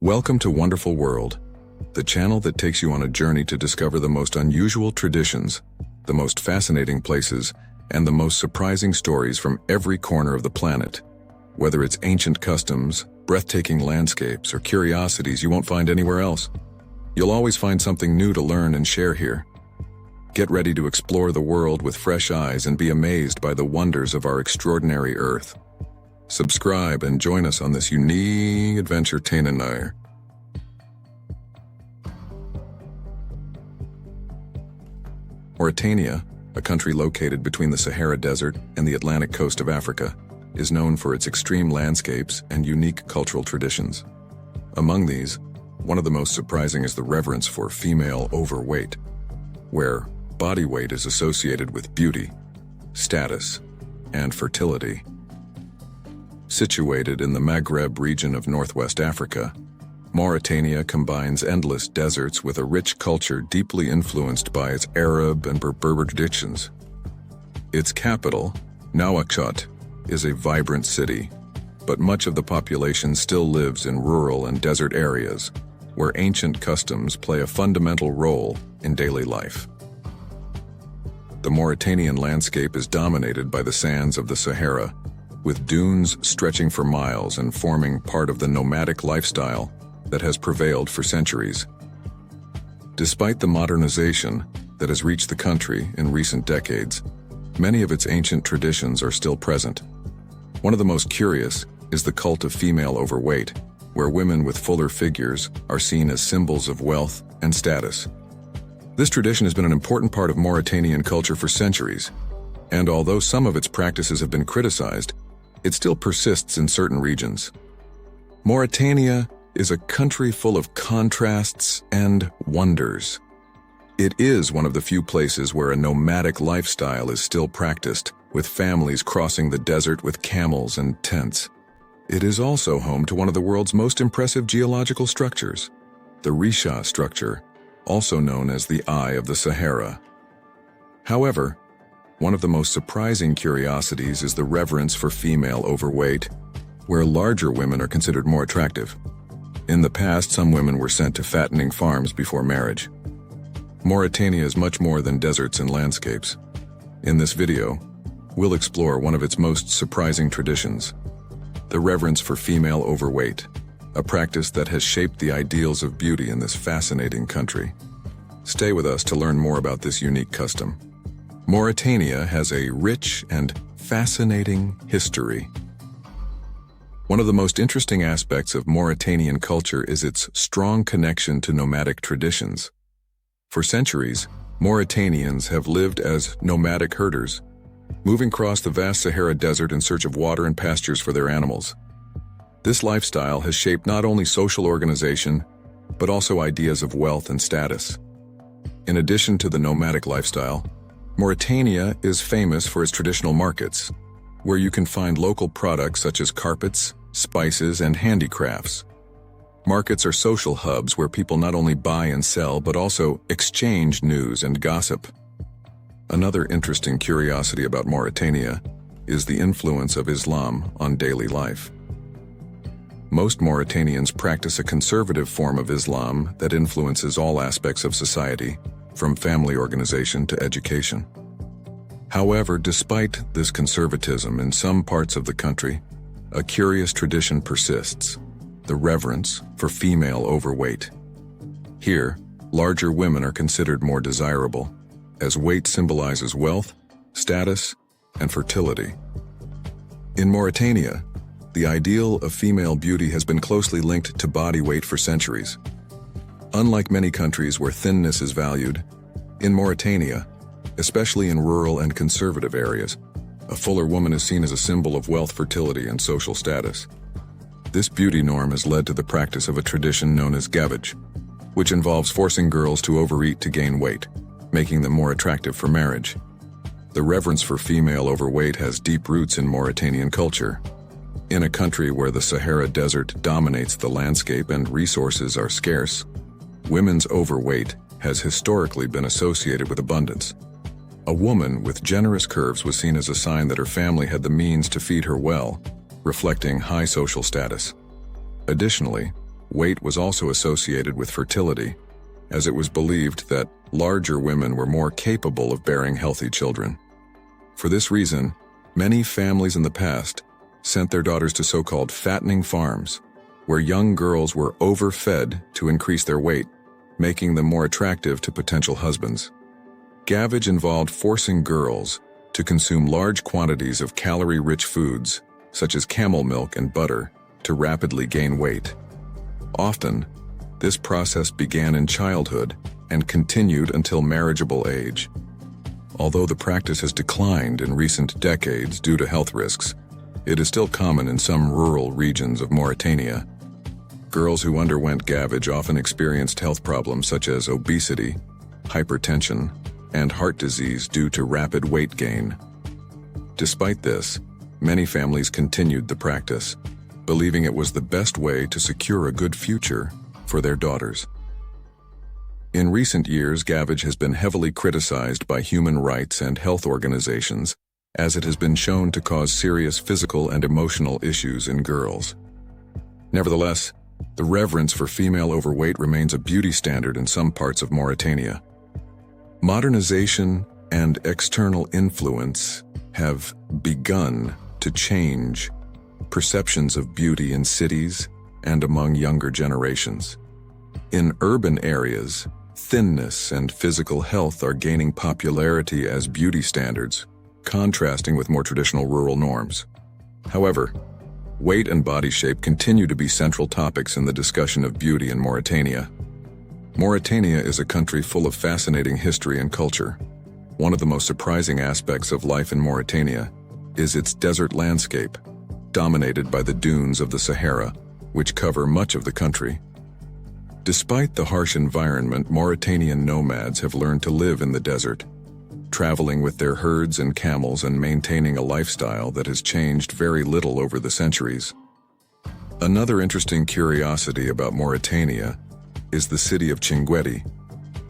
Welcome to Wonderful World, the channel that takes you on a journey to discover the most unusual traditions, the most fascinating places, and the most surprising stories from every corner of the planet. Whether it's ancient customs, breathtaking landscapes, or curiosities you won't find anywhere else, you'll always find something new to learn and share here. Get ready to explore the world with fresh eyes and be amazed by the wonders of our extraordinary Earth. Subscribe and join us on this unique adventure. Tananir. Mauritania, a country located between the Sahara Desert and the Atlantic coast of Africa, is known for its extreme landscapes and unique cultural traditions. Among these, one of the most surprising is the reverence for female overweight, where body weight is associated with beauty, status, and fertility. Situated in the Maghreb region of northwest Africa, Mauritania combines endless deserts with a rich culture deeply influenced by its Arab and Berber traditions. Its capital, Nouakchott, is a vibrant city, but much of the population still lives in rural and desert areas, where ancient customs play a fundamental role in daily life. The Mauritanian landscape is dominated by the sands of the Sahara, with dunes stretching for miles and forming part of the nomadic lifestyle that has prevailed for centuries. Despite the modernization that has reached the country in recent decades, many of its ancient traditions are still present. One of the most curious is the cult of female overweight, where women with fuller figures are seen as symbols of wealth and status. This tradition has been an important part of Mauritanian culture for centuries, and although some of its practices have been criticized, it still persists in certain regions. Mauritania is a country full of contrasts and wonders. It is one of the few places where a nomadic lifestyle is still practiced, with families crossing the desert with camels and tents. It is also home to one of the world's most impressive geological structures, the Risha structure, also known as the Eye of the Sahara. However, one of the most surprising curiosities is the reverence for female overweight, where larger women are considered more attractive. In the past, some women were sent to fattening farms before marriage. Mauritania is much more than deserts and landscapes. In this video, we'll explore one of its most surprising traditions, the reverence for female overweight, a practice that has shaped the ideals of beauty in this fascinating country. Stay with us to learn more about this unique custom. Mauritania has a rich and fascinating history. One of the most interesting aspects of Mauritanian culture is its strong connection to nomadic traditions. For centuries, Mauritanians have lived as nomadic herders, moving across the vast Sahara Desert in search of water and pastures for their animals. This lifestyle has shaped not only social organization, but also ideas of wealth and status. In addition to the nomadic lifestyle, Mauritania is famous for its traditional markets, where you can find local products such as carpets, spices, and handicrafts. Markets are social hubs where people not only buy and sell, but also exchange news and gossip. Another interesting curiosity about Mauritania is the influence of Islam on daily life. Most Mauritanians practice a conservative form of Islam that influences all aspects of society, from family organization to education. However, despite this conservatism in some parts of the country, a curious tradition persists: the reverence for female overweight. Here, larger women are considered more desirable, as weight symbolizes wealth, status, and fertility. In Mauritania, the ideal of female beauty has been closely linked to body weight for centuries. Unlike many countries where thinness is valued, in Mauritania, especially in rural and conservative areas, a fuller woman is seen as a symbol of wealth, fertility, and social status. This beauty norm has led to the practice of a tradition known as gavage, which involves forcing girls to overeat to gain weight, making them more attractive for marriage. The reverence for female overweight has deep roots in Mauritanian culture. In a country where the Sahara Desert dominates the landscape and resources are scarce, women's overweight has historically been associated with abundance. A woman with generous curves was seen as a sign that her family had the means to feed her well, reflecting high social status. Additionally, Weight was also associated with fertility, as it was believed that larger women were more capable of bearing healthy children. For this reason, many families in the past sent their daughters to so-called fattening farms, where young girls were overfed to increase their weight, making them more attractive to potential husbands. Gavage involved forcing girls to consume large quantities of calorie-rich foods, such as camel milk and butter, to rapidly gain weight. Often, this process began in childhood and continued until marriageable age. Although the practice has declined in recent decades due to health risks, it is still common in some rural regions of Mauritania. Girls who underwent gavage often experienced health problems such as obesity, hypertension, and heart disease due to rapid weight gain. Despite this, many families continued the practice, believing it was the best way to secure a good future for their daughters. In recent years, gavage has been heavily criticized by human rights and health organizations, as it has been shown to cause serious physical and emotional issues in girls. Nevertheless, the reverence for female overweight remains a beauty standard in some parts of Mauritania. Modernization and external influence have begun to change perceptions of beauty in cities and among younger generations. In urban areas, thinness and physical health are gaining popularity as beauty standards, contrasting with more traditional rural norms. However, weight and body shape continue to be central topics in the discussion of beauty in Mauritania. Mauritania is a country full of fascinating history and culture. One of the most surprising aspects of life in Mauritania is its desert landscape, dominated by the dunes of the Sahara, which cover much of the country. Despite the harsh environment, Mauritanian nomads have learned to live in the desert, traveling with their herds and camels and maintaining a lifestyle that has changed very little over the centuries. Another interesting curiosity about Mauritania is the city of Chinguetti,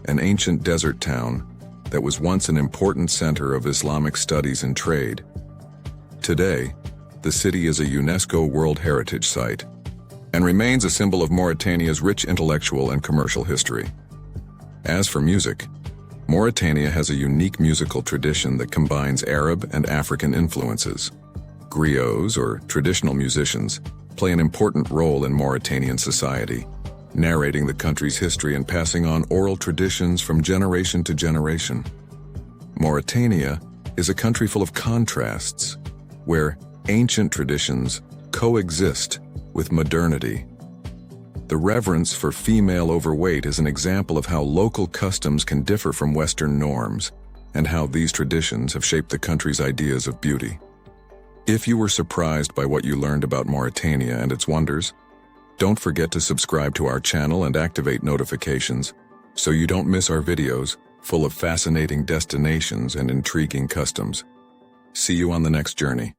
an ancient desert town that was once an important center of Islamic studies and trade. Today, the city is a UNESCO World Heritage Site and remains a symbol of Mauritania's rich intellectual and commercial history. As for music, Mauritania has a unique musical tradition that combines Arab and African influences. Griots, or traditional musicians, play an important role in Mauritanian society, narrating the country's history and passing on oral traditions from generation to generation. Mauritania is a country full of contrasts, where ancient traditions coexist with modernity. The reverence for female overweight is an example of how local customs can differ from Western norms, and how these traditions have shaped the country's ideas of beauty. If you were surprised by what you learned about Mauritania and its wonders, don't forget to subscribe to our channel and activate notifications so you don't miss our videos full of fascinating destinations and intriguing customs. See you on the next journey.